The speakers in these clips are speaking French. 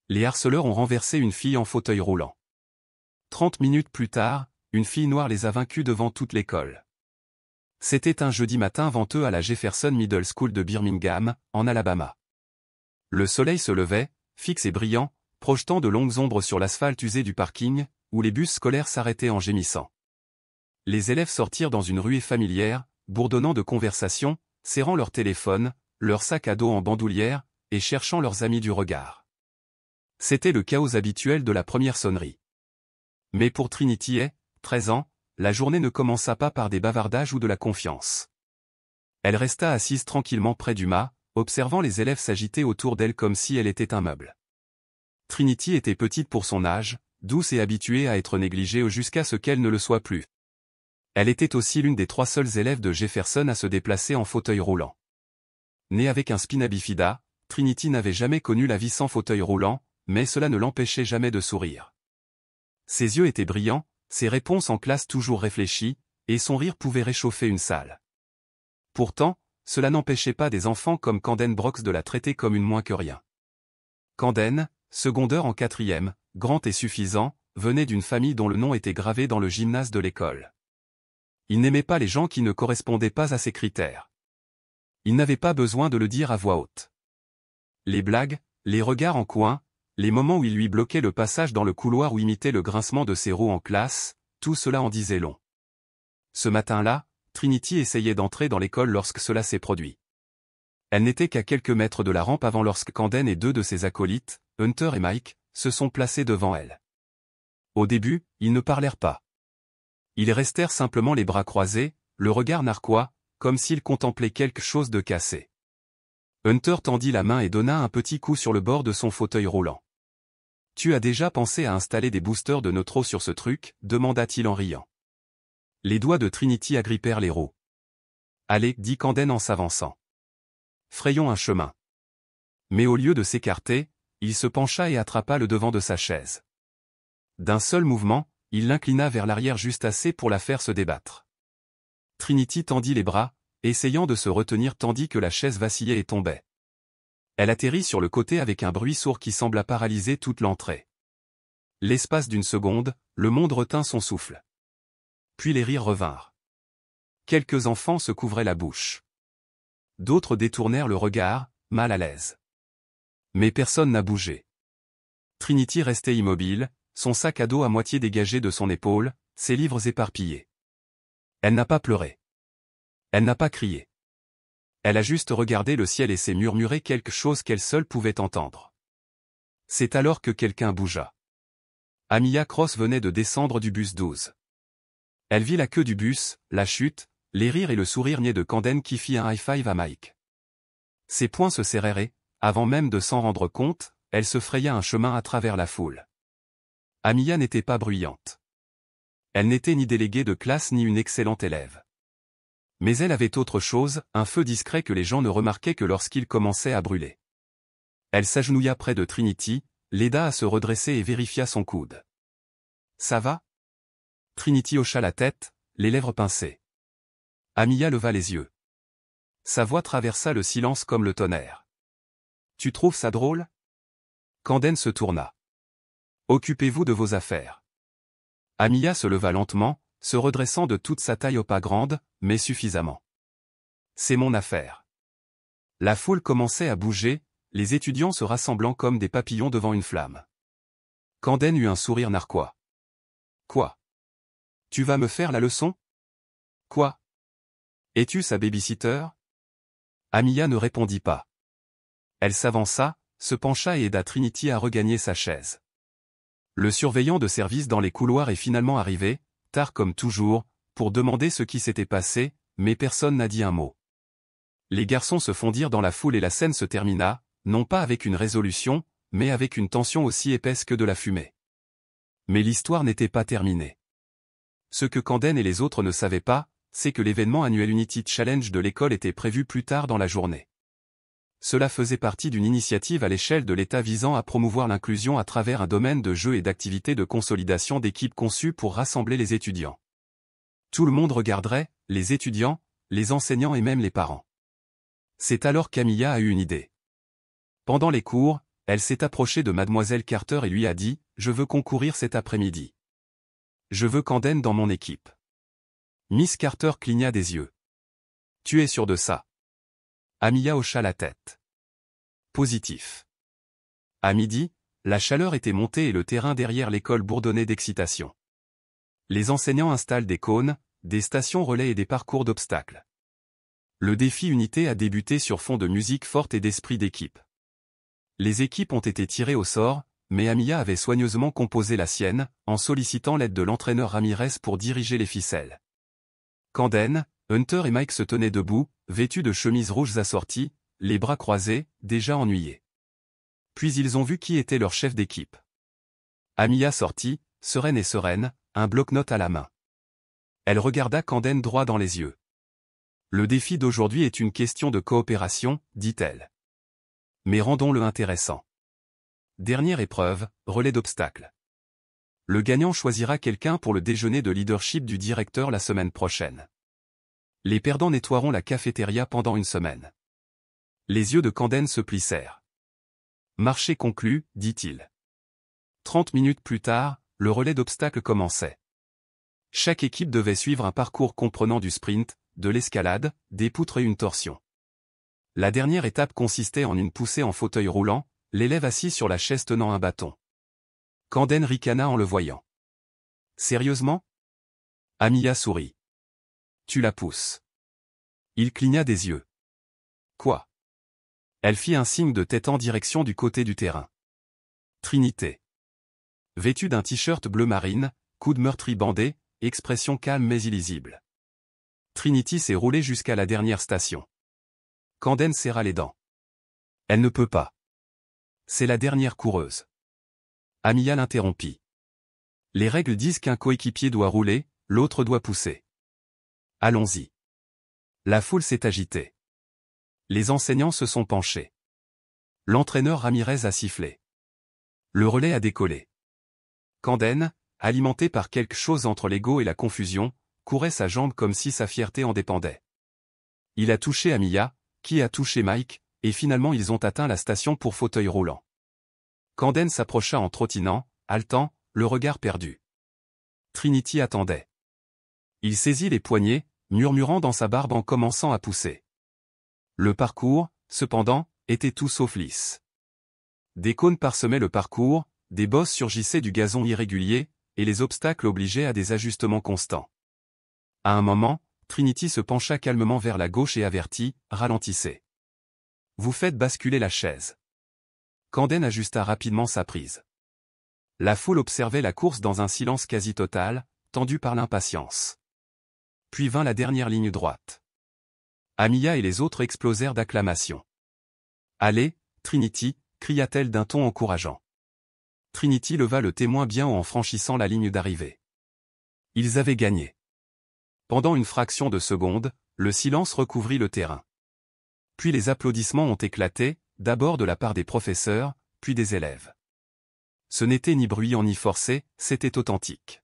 Les harceleurs ont renversé une fille en fauteuil roulant. 30 minutes plus tard, une fille noire les a vaincus devant toute l'école. C'était un jeudi matin venteux à la Jefferson Middle School de Birmingham, en Alabama. Le soleil se levait, fixe et brillant, projetant de longues ombres sur l'asphalte usé du parking, où les bus scolaires s'arrêtaient en gémissant. Les élèves sortirent dans une ruée familière, bourdonnant de conversations, serrant leur téléphone, leur sac à dos en bandoulière, et cherchant leurs amis du regard. C'était le chaos habituel de la première sonnerie. Mais pour Trinity 13 ans, la journée ne commença pas par des bavardages ou de la confiance. Elle resta assise tranquillement près du mât, observant les élèves s'agiter autour d'elle comme si elle était un meuble. Trinity était petite pour son âge, douce et habituée à être négligée jusqu'à ce qu'elle ne le soit plus. Elle était aussi l'une des 3 seules élèves de Jefferson à se déplacer en fauteuil roulant. Née avec un spina bifida, Trinity n'avait jamais connu la vie sans fauteuil roulant, mais cela ne l'empêchait jamais de sourire. Ses yeux étaient brillants, ses réponses en classe toujours réfléchies, et son rire pouvait réchauffer une salle. Pourtant, cela n'empêchait pas des enfants comme Camden Brooks de la traiter comme une moins que rien. Camden, secondeur en 4e, grand et suffisant, venait d'une famille dont le nom était gravé dans le gymnase de l'école. Il n'aimait pas les gens qui ne correspondaient pas à ses critères. Il n'avait pas besoin de le dire à voix haute. Les blagues, les regards en coin, les moments où il lui bloquait le passage dans le couloir ou imitait le grincement de ses roues en classe, tout cela en disait long. Ce matin-là, Trinity essayait d'entrer dans l'école lorsque cela s'est produit. Elle n'était qu'à quelques mètres de la rampe avant lorsque Camden et 2 de ses acolytes, Hunter et Mike, se sont placés devant elle. Au début, ils ne parlèrent pas. Ils restèrent simplement les bras croisés, le regard narquois, comme s'ils contemplaient quelque chose de cassé. Hunter tendit la main et donna un petit coup sur le bord de son fauteuil roulant. « Tu as déjà pensé à installer des boosters de neutro sur ce truc ?» demanda-t-il en riant. Les doigts de Trinity agrippèrent les roues. « Allez, dit Camden en s'avançant. Frayons un chemin. » Mais au lieu de s'écarter, il se pencha et attrapa le devant de sa chaise. D'un seul mouvement, il l'inclina vers l'arrière juste assez pour la faire se débattre. Trinity tendit les bras, essayant de se retenir tandis que la chaise vacillait et tombait. Elle atterrit sur le côté avec un bruit sourd qui sembla paralyser toute l'entrée. L'espace d'une seconde, le monde retint son souffle. Puis les rires revinrent. Quelques enfants se couvraient la bouche. D'autres détournèrent le regard, mal à l'aise. Mais personne n'a bougé. Trinity restait immobile, son sac à dos à moitié dégagé de son épaule, ses livres éparpillés. Elle n'a pas pleuré. Elle n'a pas crié. Elle a juste regardé le ciel et s'est murmuré quelque chose qu'elle seule pouvait entendre. C'est alors que quelqu'un bougea. Amia Cross venait de descendre du bus 12. Elle vit la queue du bus, la chute, les rires et le sourire niais de Camden qui fit un high-five à Mike. Ses poings se serrèrent et, avant même de s'en rendre compte, elle se fraya un chemin à travers la foule. Amia n'était pas bruyante. Elle n'était ni déléguée de classe ni une excellente élève. Mais elle avait autre chose, un feu discret que les gens ne remarquaient que lorsqu'il commençait à brûler. Elle s'agenouilla près de Trinity, l'aida à se redresser et vérifia son coude. « Ça va ?» Trinity hocha la tête, les lèvres pincées. Amia leva les yeux. Sa voix traversa le silence comme le tonnerre. « Tu trouves ça drôle ?» Camden se tourna. « Occupez-vous de vos affaires. » Amia se leva lentement, se redressant de toute sa taille au pas grande, mais suffisamment. « C'est mon affaire. » La foule commençait à bouger, les étudiants se rassemblant comme des papillons devant une flamme. Camden eut un sourire narquois. « Quoi? Tu vas me faire la leçon? Quoi? Es-tu sa babysitter? » Amia ne répondit pas. Elle s'avança, se pencha et aida Trinity à regagner sa chaise. Le surveillant de service dans les couloirs est finalement arrivé, tard comme toujours, pour demander ce qui s'était passé, mais personne n'a dit un mot. Les garçons se fondirent dans la foule et la scène se termina, non pas avec une résolution, mais avec une tension aussi épaisse que de la fumée. Mais l'histoire n'était pas terminée. Ce que Camden et les autres ne savaient pas, c'est que l'événement annuel Unity Challenge de l'école était prévu plus tard dans la journée. Cela faisait partie d'une initiative à l'échelle de l'État visant à promouvoir l'inclusion à travers un domaine de jeux et d'activités de consolidation d'équipes conçues pour rassembler les étudiants. Tout le monde regarderait, les étudiants, les enseignants et même les parents. C'est alors qu'Amia a eu une idée. Pendant les cours, Elle s'est approchée de mademoiselle Carter et lui a dit « Je veux concourir cet après-midi. Je veux Camden dans mon équipe. » Miss Carter cligna des yeux. « Tu es sûr de ça ?» Amiya hocha la tête. Positif. À midi, la chaleur était montée et le terrain derrière l'école bourdonnait d'excitation. Les enseignants installent des cônes, des stations relais et des parcours d'obstacles. Le défi unité a débuté sur fond de musique forte et d'esprit d'équipe. Les équipes ont été tirées au sort, mais Amiya avait soigneusement composé la sienne, en sollicitant l'aide de l'entraîneur Ramirez pour diriger les ficelles. Camden, Hunter et Mike se tenaient debout, vêtus de chemises rouges assorties, les bras croisés, déjà ennuyés. Puis ils ont vu qui était leur chef d'équipe. Amiya sortit, sereine, un bloc-notes à la main. Elle regarda Camden droit dans les yeux. « Le défi d'aujourd'hui est une question de coopération, dit-elle. Mais rendons-le intéressant. Dernière épreuve, relais d'obstacles. Le gagnant choisira quelqu'un pour le déjeuner de leadership du directeur la semaine prochaine. Les perdants nettoieront la cafétéria pendant une semaine. » Les yeux de Camden se plissèrent. « Marché conclu, dit-il. 30 minutes plus tard, le relais d'obstacles commençait. Chaque équipe devait suivre un parcours comprenant du sprint, de l'escalade, des poutres et une torsion. La dernière étape consistait en une poussée en fauteuil roulant, l'élève assis sur la chaise tenant un bâton. Camden ricana en le voyant. « Sérieusement ?» Amiya sourit. « Tu la pousses. » Il cligna des yeux. « Quoi ?» Elle fit un signe de tête en direction du côté du terrain. Trinité. Vêtue d'un t-shirt bleu marine, coude meurtri bandé, expression calme mais illisible. Trinity s'est roulée jusqu'à la dernière station. Camden serra les dents. Elle ne peut pas. C'est la dernière coureuse. Amiya l'interrompit. Les règles disent qu'un coéquipier doit rouler, l'autre doit pousser. Allons-y. La foule s'est agitée. Les enseignants se sont penchés. L'entraîneur Ramirez a sifflé. Le relais a décollé. Camden, alimenté par quelque chose entre l'ego et la confusion, courait sa jambe comme si sa fierté en dépendait. Il a touché Amiya, qui a touché Mike, et finalement ils ont atteint la station pour fauteuil roulant. Camden s'approcha en trottinant, haletant, le regard perdu. Trinity attendait. Il saisit les poignets, murmurant dans sa barbe en commençant à pousser. Le parcours, cependant, était tout sauf lisse. Des cônes parsemaient le parcours, des bosses surgissaient du gazon irrégulier, et les obstacles obligeaient à des ajustements constants. À un moment, Trinity se pencha calmement vers la gauche et avertit, « Ralentissez. Vous faites basculer la chaise. » Camden ajusta rapidement sa prise. La foule observait la course dans un silence quasi total, tendu par l'impatience. Puis vint la dernière ligne droite. Amiya et les autres explosèrent d'acclamations. « Allez, Trinity !» cria-t-elle d'un ton encourageant. Trinity leva le témoin bien haut en franchissant la ligne d'arrivée. Ils avaient gagné. Pendant une fraction de seconde, le silence recouvrit le terrain. Puis les applaudissements ont éclaté, d'abord de la part des professeurs, puis des élèves. Ce n'était ni bruyant ni forcé, c'était authentique.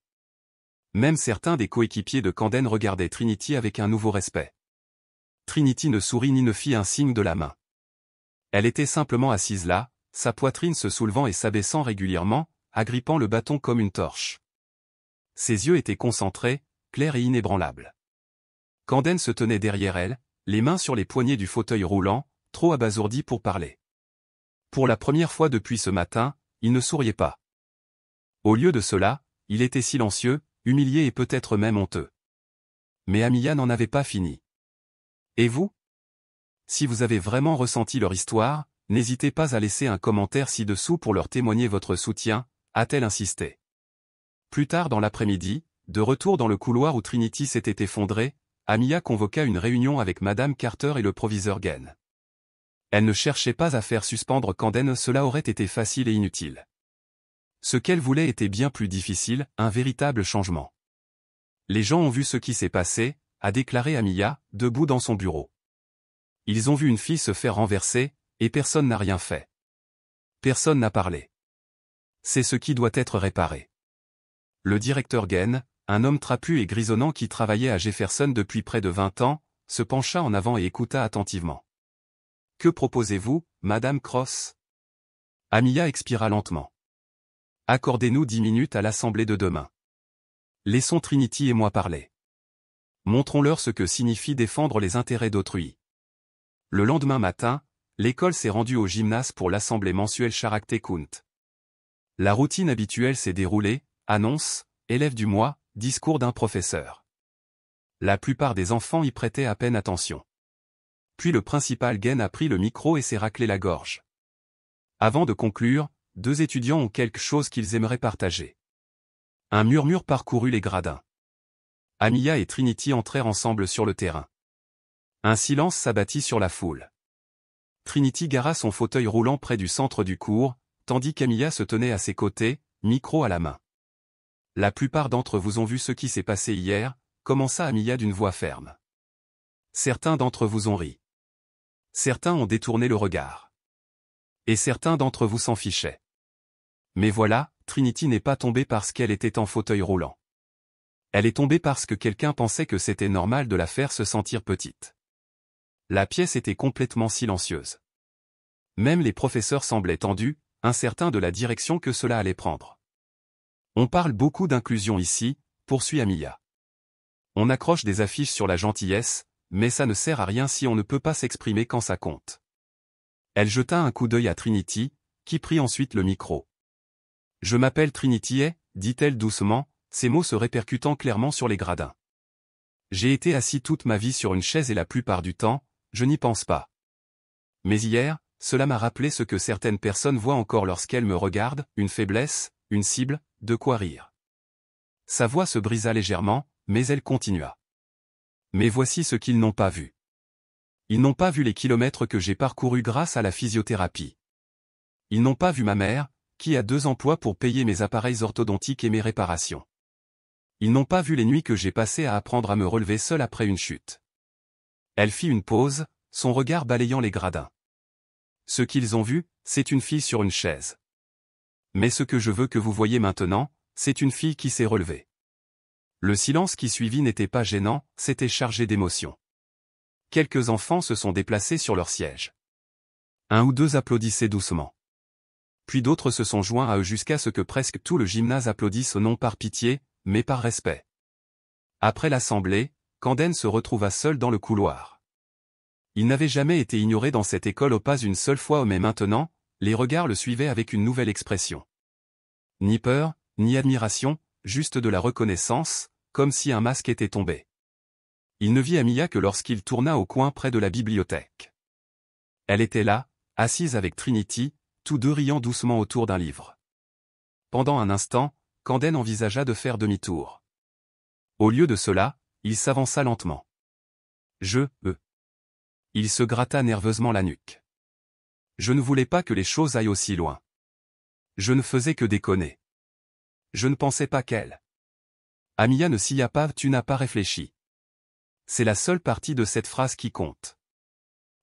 Même certains des coéquipiers de Camden regardaient Trinity avec un nouveau respect. Trinity ne sourit ni ne fit un signe de la main. Elle était simplement assise là, sa poitrine se soulevant et s'abaissant régulièrement, agrippant le bâton comme une torche. Ses yeux étaient concentrés, clairs et inébranlables. Camden se tenait derrière elle, les mains sur les poignets du fauteuil roulant, trop abasourdi pour parler. Pour la première fois depuis ce matin, il ne souriait pas. Au lieu de cela, il était silencieux, humilié et peut-être même honteux. Mais Amiya n'en avait pas fini. Et vous ? Si vous avez vraiment ressenti leur histoire, n'hésitez pas à laisser un commentaire ci-dessous pour leur témoigner votre soutien, a-t-elle insisté. Plus tard dans l'après-midi, de retour dans le couloir où Trinity s'était effondrée, Amiya convoqua une réunion avec Madame Carter et le proviseur Gaines. Elle ne cherchait pas à faire suspendre Camden, cela aurait été facile et inutile. Ce qu'elle voulait était bien plus difficile, un véritable changement. Les gens ont vu ce qui s'est passé, a déclaré Amiya, debout dans son bureau. Ils ont vu une fille se faire renverser, et personne n'a rien fait. Personne n'a parlé. C'est ce qui doit être réparé. Le directeur Gaines, un homme trapu et grisonnant qui travaillait à Jefferson depuis près de 20 ans, se pencha en avant et écouta attentivement. « Que proposez-vous, Madame Cross ?» Amiya expira lentement. Accordez-nous 10 minutes à l'assemblée de demain. Laissons Trinity et moi parler. Montrons-leur ce que signifie défendre les intérêts d'autrui. Le lendemain matin, l'école s'est rendue au gymnase pour l'assemblée mensuelle Sharakte-Kunt. La routine habituelle s'est déroulée, annonce, élève du mois, discours d'un professeur. La plupart des enfants y prêtaient à peine attention. Puis le principal Gen a pris le micro et s'est raclé la gorge. Avant de conclure, 2 étudiants ont quelque chose qu'ils aimeraient partager. Un murmure parcourut les gradins. Amiya et Trinity entrèrent ensemble sur le terrain. Un silence s'abattit sur la foule. Trinity gara son fauteuil roulant près du centre du cours, tandis qu'Amiya se tenait à ses côtés, micro à la main. La plupart d'entre vous ont vu ce qui s'est passé hier, commença Amiya d'une voix ferme. Certains d'entre vous ont ri. Certains ont détourné le regard. Et certains d'entre vous s'en fichaient. Mais voilà, Trinity n'est pas tombée parce qu'elle était en fauteuil roulant. Elle est tombée parce que quelqu'un pensait que c'était normal de la faire se sentir petite. La pièce était complètement silencieuse. Même les professeurs semblaient tendus, incertains de la direction que cela allait prendre. On parle beaucoup d'inclusion ici, poursuit Amiya. On accroche des affiches sur la gentillesse, mais ça ne sert à rien si on ne peut pas s'exprimer quand ça compte. Elle jeta un coup d'œil à Trinity, qui prit ensuite le micro. Je m'appelle Trinity, dit-elle doucement, ces mots se répercutant clairement sur les gradins. J'ai été assis toute ma vie sur une chaise et la plupart du temps, je n'y pense pas. Mais hier, cela m'a rappelé ce que certaines personnes voient encore lorsqu'elles me regardent, une faiblesse, une cible, de quoi rire. Sa voix se brisa légèrement, mais elle continua. Mais voici ce qu'ils n'ont pas vu. Ils n'ont pas vu les kilomètres que j'ai parcourus grâce à la physiothérapie. Ils n'ont pas vu ma mère, qui a 2 emplois pour payer mes appareils orthodontiques et mes réparations. Ils n'ont pas vu les nuits que j'ai passées à apprendre à me relever seul après une chute. Elle fit une pause, son regard balayant les gradins. Ce qu'ils ont vu, c'est une fille sur une chaise. Mais ce que je veux que vous voyez maintenant, c'est une fille qui s'est relevée. Le silence qui suivit n'était pas gênant, c'était chargé d'émotion. Quelques enfants se sont déplacés sur leur siège. 1 ou 2 applaudissaient doucement. Puis d'autres se sont joints à eux jusqu'à ce que presque tout le gymnase applaudisse non par pitié, mais par respect. Après l'assemblée, Kanden se retrouva seul dans le couloir. Il n'avait jamais été ignoré dans cette école pas une seule fois, mais maintenant, les regards le suivaient avec une nouvelle expression. Ni peur, ni admiration, juste de la reconnaissance, comme si un masque était tombé. Il ne vit Amiya que lorsqu'il tourna au coin près de la bibliothèque. Elle était là, assise avec Trinity, tous deux riant doucement autour d'un livre. Pendant un instant, Kanden envisagea de faire demi-tour. Au lieu de cela, il s'avança lentement. Il se gratta nerveusement la nuque. Je ne voulais pas que les choses aillent aussi loin. Je ne faisais que déconner. Je ne pensais pas qu'elle. Amiya ne s'y a pas, tu n'as pas réfléchi. C'est la seule partie de cette phrase qui compte.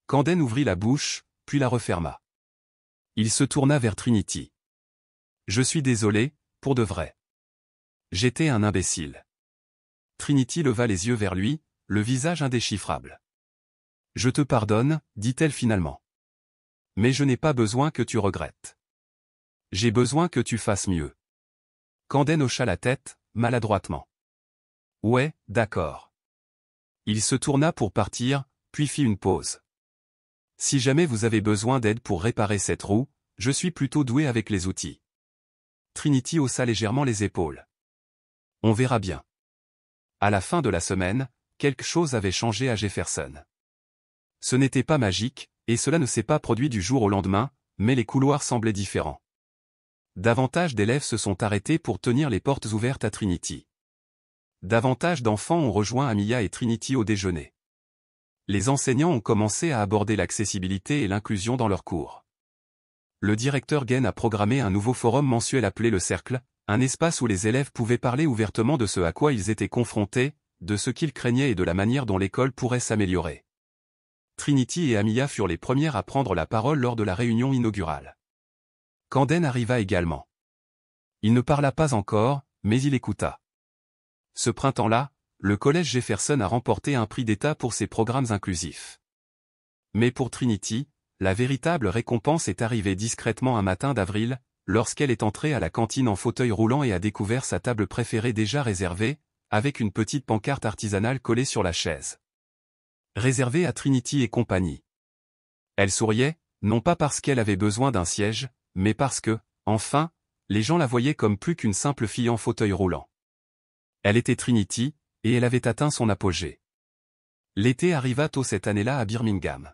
Kanden ouvrit la bouche, puis la referma. Il se tourna vers Trinity. Je suis désolé, pour de vrai. J'étais un imbécile. Trinity leva les yeux vers lui, le visage indéchiffrable. Je te pardonne, dit-elle finalement. Mais je n'ai pas besoin que tu regrettes. J'ai besoin que tu fasses mieux. Kanden hocha la tête, maladroitement. Ouais, d'accord. Il se tourna pour partir, puis fit une pause. Si jamais vous avez besoin d'aide pour réparer cette roue, je suis plutôt doué avec les outils. Trinity haussa légèrement les épaules. On verra bien. À la fin de la semaine, quelque chose avait changé à Jefferson. Ce n'était pas magique, et cela ne s'est pas produit du jour au lendemain, mais les couloirs semblaient différents. Davantage d'élèves se sont arrêtés pour tenir les portes ouvertes à Trinity. Davantage d'enfants ont rejoint Amiya et Trinity au déjeuner. Les enseignants ont commencé à aborder l'accessibilité et l'inclusion dans leurs cours. Le directeur Gen a programmé un nouveau forum mensuel appelé le Cercle, un espace où les élèves pouvaient parler ouvertement de ce à quoi ils étaient confrontés, de ce qu'ils craignaient et de la manière dont l'école pourrait s'améliorer. Trinity et Amiya furent les premières à prendre la parole lors de la réunion inaugurale. Kanden arriva également. Il ne parla pas encore, mais il écouta. Ce printemps-là, le collège Jefferson a remporté un prix d'État pour ses programmes inclusifs. Mais pour Trinity, la véritable récompense est arrivée discrètement un matin d'avril, lorsqu'elle est entrée à la cantine en fauteuil roulant et a découvert sa table préférée déjà réservée, avec une petite pancarte artisanale collée sur la chaise. Réservée à Trinity et compagnie. Elle souriait, non pas parce qu'elle avait besoin d'un siège, mais parce que, enfin, les gens la voyaient comme plus qu'une simple fille en fauteuil roulant. Elle était Trinity, et elle avait atteint son apogée. L'été arriva tôt cette année-là à Birmingham.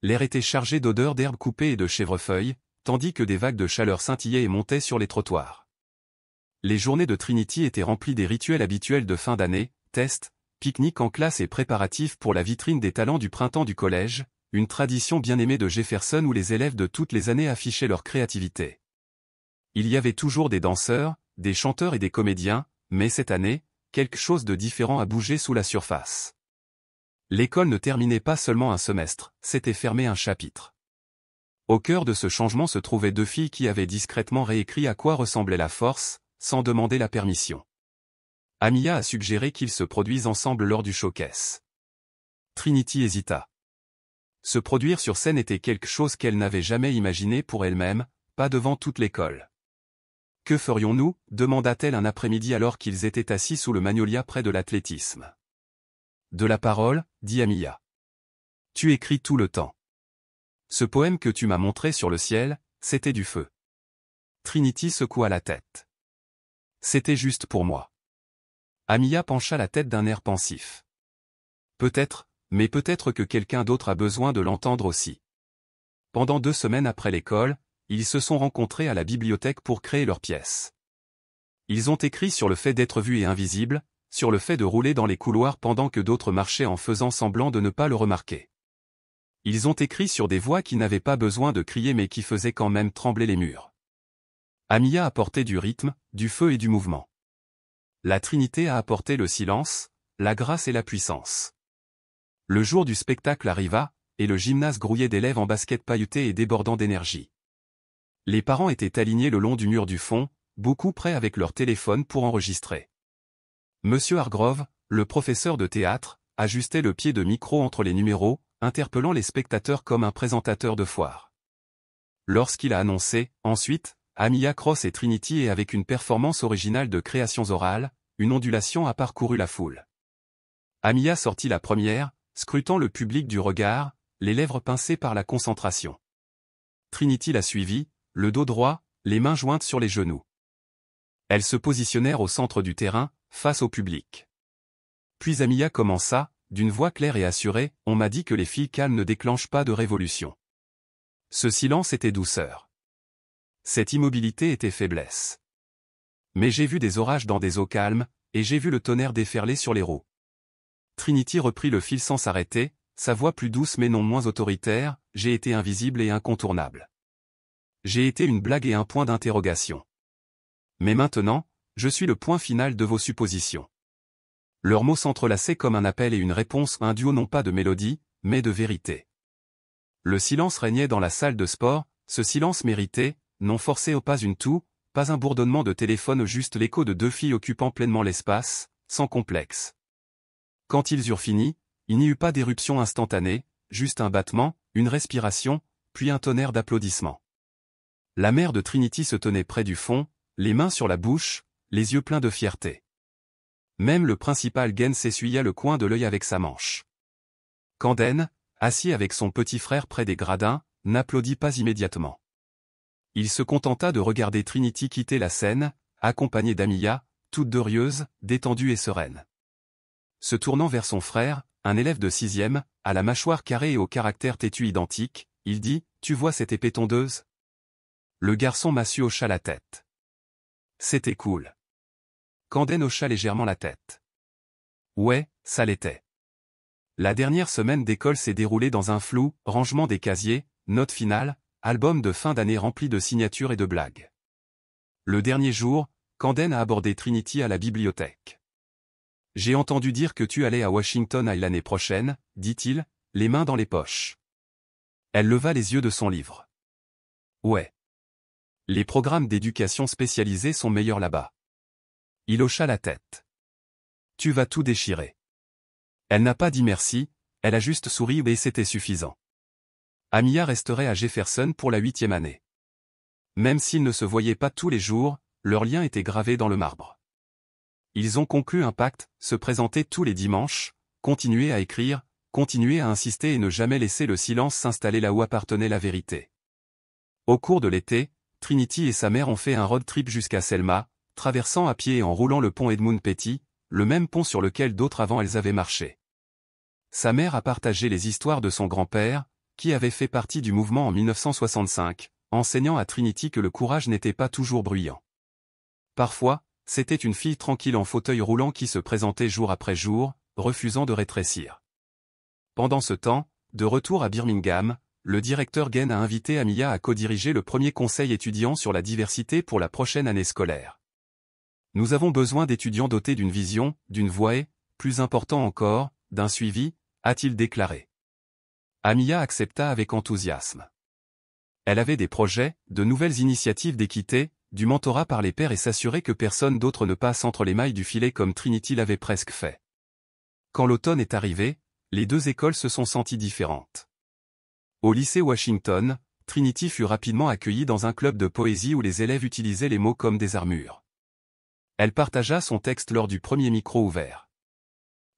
L'air était chargé d'odeurs d'herbes coupées et de chèvrefeuilles, tandis que des vagues de chaleur scintillaient et montaient sur les trottoirs. Les journées de Trinity étaient remplies des rituels habituels de fin d'année, tests, pique-niques en classe et préparatifs pour la vitrine des talents du printemps du collège, une tradition bien aimée de Jefferson où les élèves de toutes les années affichaient leur créativité. Il y avait toujours des danseurs, des chanteurs et des comédiens, mais cette année, quelque chose de différent a bougé sous la surface. L'école ne terminait pas seulement un semestre, c'était fermer un chapitre. Au cœur de ce changement se trouvaient deux filles qui avaient discrètement réécrit à quoi ressemblait la force, sans demander la permission. Amia a suggéré qu'ils se produisent ensemble lors du showcase. Trinity hésita. Se produire sur scène était quelque chose qu'elle n'avait jamais imaginé pour elle-même, pas devant toute l'école. « Que ferions-nous » demanda-t-elle un après-midi alors qu'ils étaient assis sous le magnolia près de l'athlétisme. « De la parole » dit Amia. « Tu écris tout le temps. Ce poème que tu m'as montré sur le ciel, c'était du feu. » Trinity secoua la tête. « C'était juste pour moi. » Amia pencha la tête d'un air pensif. « Peut-être, mais peut-être que quelqu'un d'autre a besoin de l'entendre aussi. » Pendant 2 semaines après l'école, ils se sont rencontrés à la bibliothèque pour créer leur pièce. Ils ont écrit sur le fait d'être vus et invisibles, sur le fait de rouler dans les couloirs pendant que d'autres marchaient en faisant semblant de ne pas le remarquer. Ils ont écrit sur des voix qui n'avaient pas besoin de crier mais qui faisaient quand même trembler les murs. Amia a apporté du rythme, du feu et du mouvement. La Trinité a apporté le silence, la grâce et la puissance. Le jour du spectacle arriva, et le gymnase grouillait d'élèves en basket pailletés et débordant d'énergie. Les parents étaient alignés le long du mur du fond, beaucoup prêts avec leur téléphone pour enregistrer. Monsieur Hargrove, le professeur de théâtre, ajustait le pied de micro entre les numéros, interpellant les spectateurs comme un présentateur de foire. Lorsqu'il a annoncé, ensuite, Amia Cross et Trinity et avec une performance originale de créations orales, une ondulation a parcouru la foule. Amia sortit la première, scrutant le public du regard, les lèvres pincées par la concentration. Trinity la suivit, le dos droit, les mains jointes sur les genoux. Elles se positionnèrent au centre du terrain, face au public. Puis Amia commença, d'une voix claire et assurée, « On m'a dit que les filles calmes ne déclenchent pas de révolution. » Ce silence était douceur. Cette immobilité était faiblesse. Mais j'ai vu des orages dans des eaux calmes, et j'ai vu le tonnerre déferler sur les roues. Trinity reprit le fil sans s'arrêter, sa voix plus douce mais non moins autoritaire, « J'ai été invisible et incontournable. J'ai été une blague et un point d'interrogation. Mais maintenant, je suis le point final de vos suppositions. » Leurs mots s'entrelaçaient comme un appel et une réponse, un duo non pas de mélodie, mais de vérité. Le silence régnait dans la salle de sport, ce silence mérité, non forcé au pas une toux, pas un bourdonnement de téléphone, juste l'écho de 2 filles occupant pleinement l'espace, sans complexe. Quand ils eurent fini, il n'y eut pas d'éruption instantanée, juste un battement, une respiration, puis un tonnerre d'applaudissements. La mère de Trinity se tenait près du fond, les mains sur la bouche, les yeux pleins de fierté. Même le principal Gaines s'essuya le coin de l'œil avec sa manche. Camden, assis avec son petit frère près des gradins, n'applaudit pas immédiatement. Il se contenta de regarder Trinity quitter la scène, accompagnée d'Amia, toute dorieuse, détendue et sereine. Se tournant vers son frère, un élève de 6e, à la mâchoire carrée et au caractère têtu identique, il dit, « Tu vois cette épée tondeuse ?» Le garçon massue hocha la tête. C'était cool. Camden hocha légèrement la tête. Ouais, ça l'était. La dernière semaine d'école s'est déroulée dans un flou, rangement des casiers, notes finales, album de fin d'année rempli de signatures et de blagues. Le dernier jour, Camden a abordé Trinity à la bibliothèque. « J'ai entendu dire que tu allais à Washington l'année prochaine, dit-il, les mains dans les poches. » Elle leva les yeux de son livre. « Ouais. Les programmes d'éducation spécialisés sont meilleurs là-bas. » Il hocha la tête. « Tu vas tout déchirer. » Elle n'a pas dit merci, elle a juste souri et c'était suffisant. Amiya resterait à Jefferson pour la 8e année. Même s'ils ne se voyaient pas tous les jours, leur lien était gravé dans le marbre. Ils ont conclu un pacte, se présenter tous les dimanches, continuer à écrire, continuer à insister et ne jamais laisser le silence s'installer là où appartenait la vérité. Au cours de l'été, Trinity et sa mère ont fait un road trip jusqu'à Selma, traversant à pied et en roulant le pont Edmund Petty, le même pont sur lequel d'autres avant elles avaient marché. Sa mère a partagé les histoires de son grand-père, qui avait fait partie du mouvement en 1965, enseignant à Trinity que le courage n'était pas toujours bruyant. Parfois, c'était une fille tranquille en fauteuil roulant qui se présentait jour après jour, refusant de rétrécir. Pendant ce temps, de retour à Birmingham, le directeur Gaines a invité Amiya à co-diriger le premier conseil étudiant sur la diversité pour la prochaine année scolaire. Nous avons besoin d'étudiants dotés d'une vision, d'une voix et, plus important encore, d'un suivi, a-t-il déclaré. Amiya accepta avec enthousiasme. Elle avait des projets, de nouvelles initiatives d'équité, du mentorat par les pairs et s'assurer que personne d'autre ne passe entre les mailles du filet comme Trinity l'avait presque fait. Quand l'automne est arrivé, les deux écoles se sont senties différentes. Au lycée Washington, Trinity fut rapidement accueillie dans un club de poésie où les élèves utilisaient les mots comme des armures. Elle partagea son texte lors du premier micro ouvert.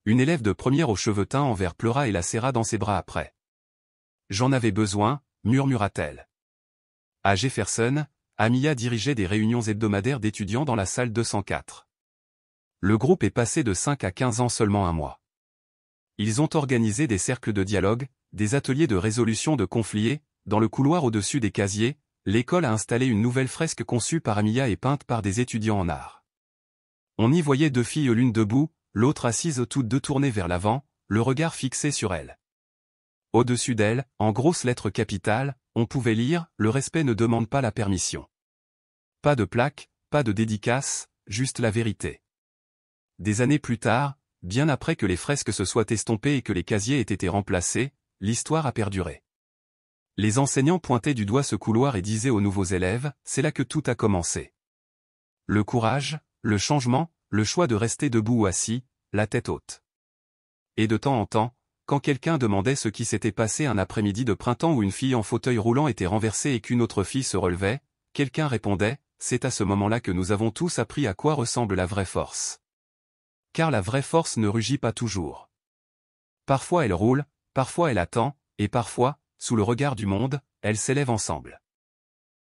Une élève de première aux cheveux teints en vert pleura et la serra dans ses bras après. « J'en avais besoin », murmura-t-elle. À Jefferson, Amiya dirigeait des réunions hebdomadaires d'étudiants dans la salle 204. Le groupe est passé de 5 à 15 ans seulement un mois. Ils ont organisé des cercles de dialogue, des ateliers de résolution de conflits et, dans le couloir au-dessus des casiers, l'école a installé une nouvelle fresque conçue par Amiya et peinte par des étudiants en art. On y voyait deux filles l'une debout, l'autre assise toutes deux tournées vers l'avant, le regard fixé sur elle. Au-dessus d'elle, en grosses lettres capitales, on pouvait lire « Le respect ne demande pas la permission ». Pas de plaque, pas de dédicace, juste la vérité. Des années plus tard, bien après que les fresques se soient estompées et que les casiers aient été remplacés, l'histoire a perduré. Les enseignants pointaient du doigt ce couloir et disaient aux nouveaux élèves, c'est là que tout a commencé. Le courage, le changement, le choix de rester debout ou assis, la tête haute. Et de temps en temps, quand quelqu'un demandait ce qui s'était passé un après-midi de printemps où une fille en fauteuil roulant était renversée et qu'une autre fille se relevait, quelqu'un répondait, c'est à ce moment-là que nous avons tous appris à quoi ressemble la vraie force. Car la vraie force ne rugit pas toujours. Parfois elle roule, parfois elle attend, et parfois, sous le regard du monde, elle s'élève ensemble.